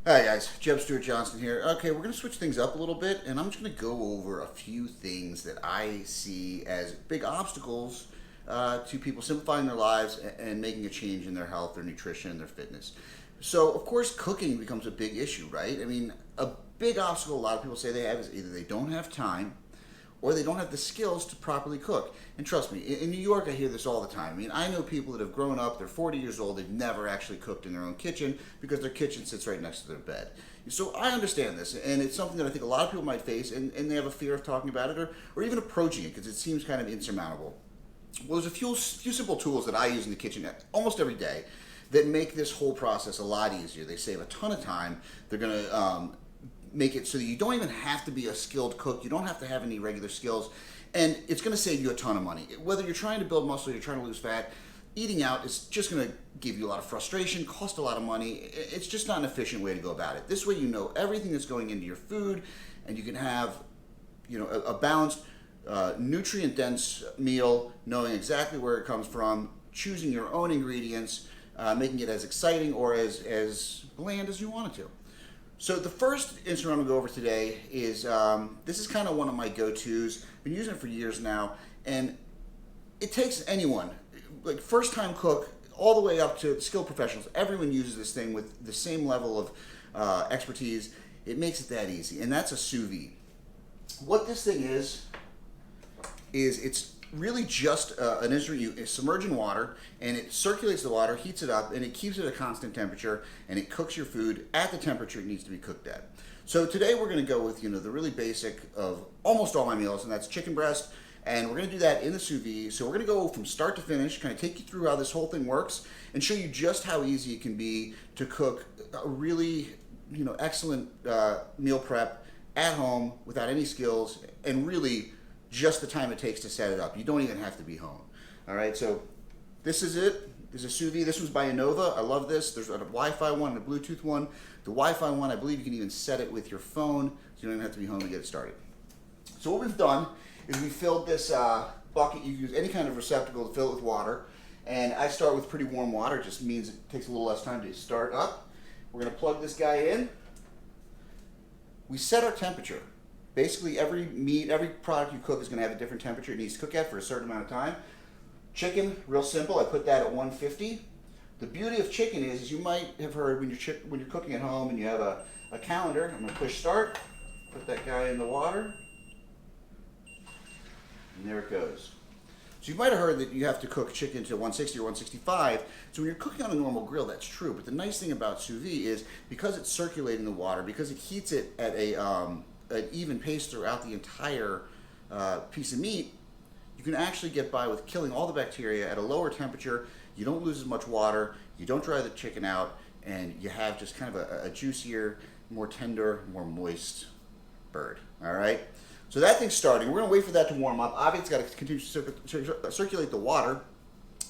Hi guys, Jeb Stewart Johnson here. Okay, we're going to switch things up a little bit, and I'm just going to go over a few things that I see as big obstacles to people simplifying their lives and making a change in their health, their nutrition, their fitness. So, of course, cooking becomes a big issue, right? I mean, a big obstacle a lot of people say they have is either they don't have time or they don't have the skills to properly cook. And trust me, in New York, I hear this all the time. I mean, I know people that have grown up, they're 40 years old, they've never actually cooked in their own kitchen because their kitchen sits right next to their bed. So I understand this, and it's something that I think a lot of people might face, and they have a fear of talking about it or even approaching it because it seems kind of insurmountable. Well, there's a few simple tools that I use in the kitchen almost every day that make this whole process a lot easier. They save a ton of time. They're going to make it so that you don't even have to be a skilled cook. You don't have to have any regular skills. And it's going to save you a ton of money. Whether you're trying to build muscle, you're trying to lose fat, eating out is just going to give you a lot of frustration, cost a lot of money. It's just not an efficient way to go about it. This way you know everything that's going into your food, and you can have a balanced, nutrient-dense meal, knowing exactly where it comes from, choosing your own ingredients, making it as exciting or as bland as you want it to. So the first instrument I'm going to go over today is, this is kind of one of my go-tos. I've been using it for years now, and it takes anyone, like first-time cook, all the way up to skilled professionals. Everyone uses this thing with the same level of expertise. It makes it that easy, and that's a sous vide. What this thing is it's really just an instrument. You submerge in water, and it circulates the water, heats it up, and it keeps it at a constant temperature, and it cooks your food at the temperature it needs to be cooked at. So today we're going to go with the really basic of almost all my meals, and that's chicken breast, and we're going to do that in the sous vide. So we're going to go from start to finish, kind of take you through how this whole thing works, and show you just how easy it can be to cook a really excellent meal prep at home without any skills, and really just the time it takes to set it up. You don't even have to be home. All right, so this is it. This is a sous vide. This was by Innova. I love this. There's a Wi-Fi one and a Bluetooth one. The Wi-Fi one, I believe you can even set it with your phone, so you don't even have to be home to get it started. So what we've done is we filled this bucket. You can use any kind of receptacle to fill it with water. And I start with pretty warm water. It just means it takes a little less time to start up. We're going to plug this guy in. We set our temperature. Basically, every product you cook is going to have a different temperature it needs to cook at for a certain amount of time. Chicken, real simple. I put that at 150. The beauty of chicken is you might have heard when you're cooking at home and you have a calendar. I'm going to push start, put that guy in the water, and there it goes. So you might have heard that you have to cook chicken to 160 or 165. So when you're cooking on a normal grill, that's true. But the nice thing about sous vide is because it's circulating the water, because it heats it at an even pace throughout the entire piece of meat, you can actually get by with killing all the bacteria at a lower temperature. You don't lose as much water, you don't dry the chicken out, and you have just kind of a juicier, more tender, more moist bird. All right? So that thing's starting. We're going to wait for that to warm up. Obviously, it's got to continue to circulate the water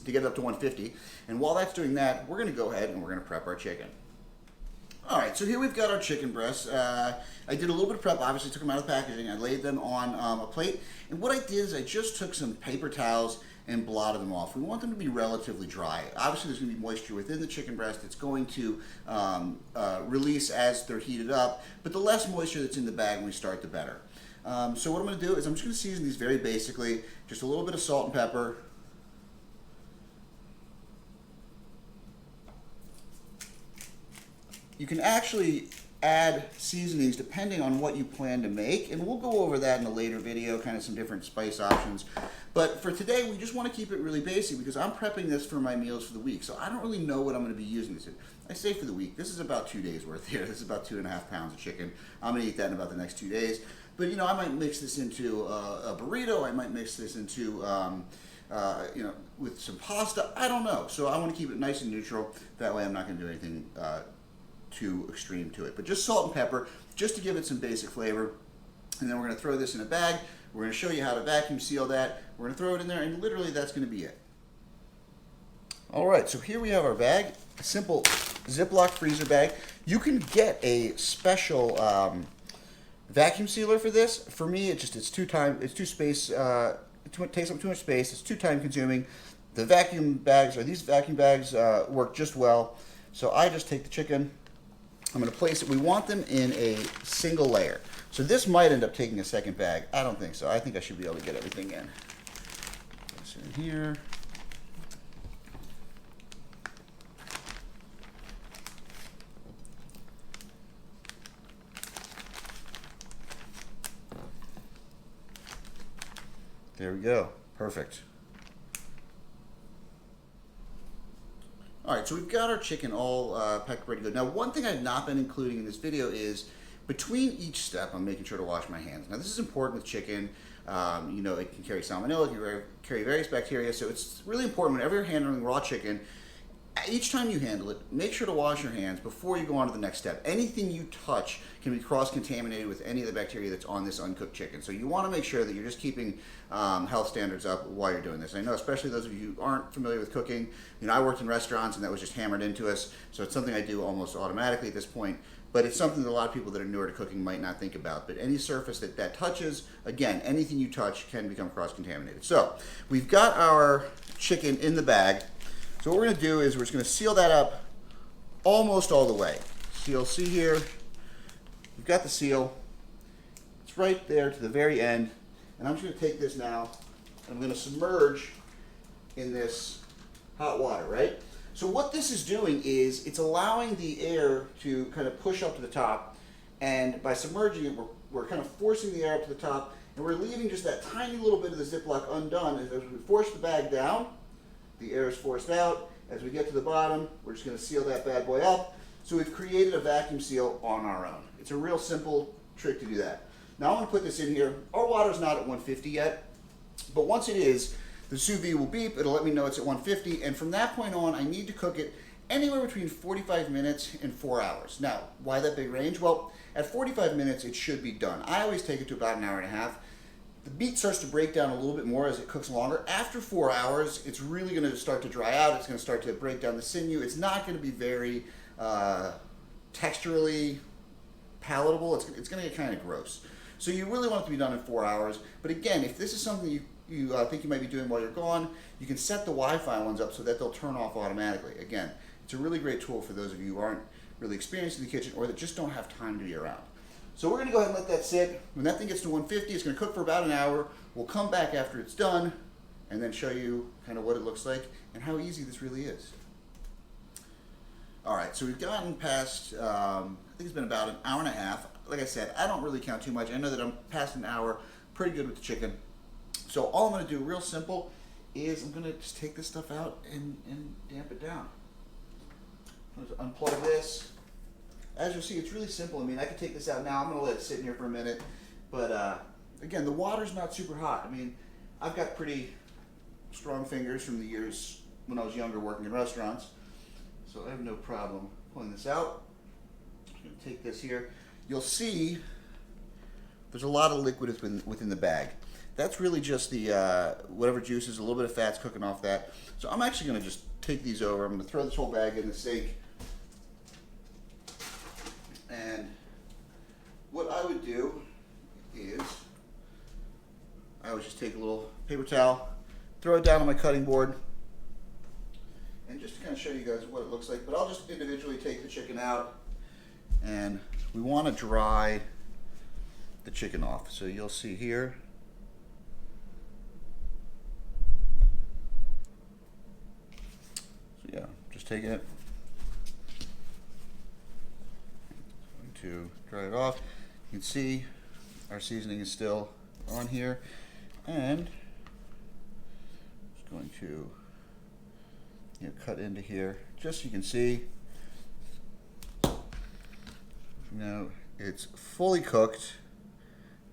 to get it up to 150. And while that's doing that, we're going to go ahead and we're going to prep our chicken. All right, so here we've got our chicken breasts. I did a little bit of prep, obviously took them out of the packaging. I laid them on a plate. And what I did is I just took some paper towels and blotted them off. We want them to be relatively dry. Obviously, there's going to be moisture within the chicken breast. It's going to release as they're heated up. But the less moisture that's in the bag when we start, the better. So what I'm going to do is I'm just going to season these very basically. Just a little bit of salt and pepper. You can actually add seasonings depending on what you plan to make, and we'll go over that in a later video, kind of some different spice options. But for today, we just want to keep it really basic because I'm prepping this for my meals for the week, so I don't really know what I'm going to be using this in. I say for the week. This is about 2 days worth here. This is about 2.5 pounds of chicken. I'm going to eat that in about the next 2 days. But I might mix this into a burrito. I might mix this into with some pasta. I don't know. So I want to keep it nice and neutral. That way I'm not going to do anything too extreme to it. But just salt and pepper, just to give it some basic flavor. And then we're going to throw this in a bag. We're going to show you how to vacuum seal that. We're going to throw it in there, and literally that's going to be it. All right, so here we have our bag, a simple Ziploc freezer bag. You can get a special vacuum sealer for this. For me, it takes up too much space. It's too time consuming. These vacuum bags work just well. So I just take the chicken, I'm going to place it. We want them in a single layer. So this might end up taking a second bag. I don't think so. I think I should be able to get everything in. Place it in here. There we go. Perfect. All right, so we've got our chicken all packed ready to go. Now, one thing I've not been including in this video is between each step, I'm making sure to wash my hands. Now, this is important with chicken. You know, it can carry salmonella, it can carry various bacteria, so it's really important whenever you're handling raw chicken, each time you handle it, make sure to wash your hands before you go on to the next step. Anything you touch can be cross-contaminated with any of the bacteria that's on this uncooked chicken. So you want to make sure that you're just keeping health standards up while you're doing this. I know especially those of you who aren't familiar with cooking, you know, I worked in restaurants and that was just hammered into us, so it's something I do almost automatically at this point. But it's something that a lot of people that are newer to cooking might not think about. But any surface that touches, again, anything you touch can become cross-contaminated. So we've got our chicken in the bag. So what we're going to do is we're just going to seal that up almost all the way. So you'll see here, we've got the seal. It's right there to the very end. And I'm just going to take this now, and I'm going to submerge in this hot water, right? So what this is doing is it's allowing the air to kind of push up to the top. And by submerging it, we're kind of forcing the air up to the top. And we're leaving just that tiny little bit of the ziploc undone. As we force the bag down, the air is forced out. As we get to the bottom, we're just going to seal that bad boy up. So we've created a vacuum seal on our own. It's a real simple trick to do that. Now I'm going to put this in here. Our water's not at 150 yet, but once it is, the sous vide will beep. It'll let me know it's at 150, and from that point on, I need to cook it anywhere between 45 minutes and 4 hours. Now, why that big range? Well, at 45 minutes, it should be done. I always take it to about an hour and a half. The meat starts to break down a little bit more as it cooks longer. After 4 hours, it's really going to start to dry out. It's going to start to break down the sinew. It's not going to be very texturally palatable. It's going to get kind of gross. So you really want it to be done in 4 hours. But again, if this is something you think you might be doing while you're gone, you can set the Wi-Fi ones up so that they'll turn off automatically. Again, it's a really great tool for those of you who aren't really experienced in the kitchen or that just don't have time to be around. So we're going to go ahead and let that sit. When that thing gets to 150, it's going to cook for about an hour. We'll come back after it's done and then show you kind of what it looks like and how easy this really is. All right, so we've gotten past, I think it's been about an hour and a half. Like I said, I don't really count too much. I know that I'm past an hour, pretty good with the chicken. So all I'm going to do real simple is I'm going to just take this stuff out and damp it down. I'm going to unplug this. As you'll see, it's really simple. I mean, I could take this out now. I'm going to let it sit in here for a minute. But again, the water's not super hot. I mean, I've got pretty strong fingers from the years when I was younger working in restaurants. So I have no problem pulling this out. I'm going to take this here. You'll see there's a lot of liquid within the bag. That's really just the whatever juices, a little bit of fat's cooking off that. So I'm actually going to just take these over. I'm going to throw this whole bag in the sink. And what I would do is I would just take a little paper towel, throw it down on my cutting board, and just to kind of show you guys what it looks like. But I'll just individually take the chicken out, and we want to dry the chicken off. So you'll see here. So yeah, just taking it. To dry it off. You can see our seasoning is still on here, and just going to cut into here just so you can see. Now it's fully cooked,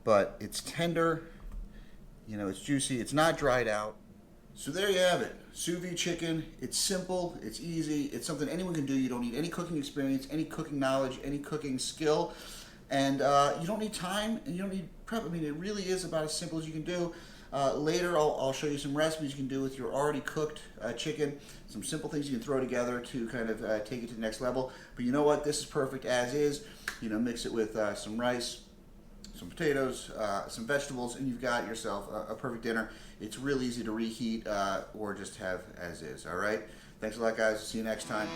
but it's tender. It's juicy. It's not dried out. So there you have it, sous vide chicken. It's simple, it's easy, it's something anyone can do. You don't need any cooking experience, any cooking knowledge, any cooking skill, and you don't need time and you don't need prep. I mean, it really is about as simple as you can do. Later, I'll show you some recipes you can do with your already cooked chicken, some simple things you can throw together to kind of take it to the next level. But you know what? This is perfect as is. Mix it with some rice, some potatoes, some vegetables, and you've got yourself a perfect dinner. It's real easy to reheat or just have as is, all right? Thanks a lot, guys. See you next time.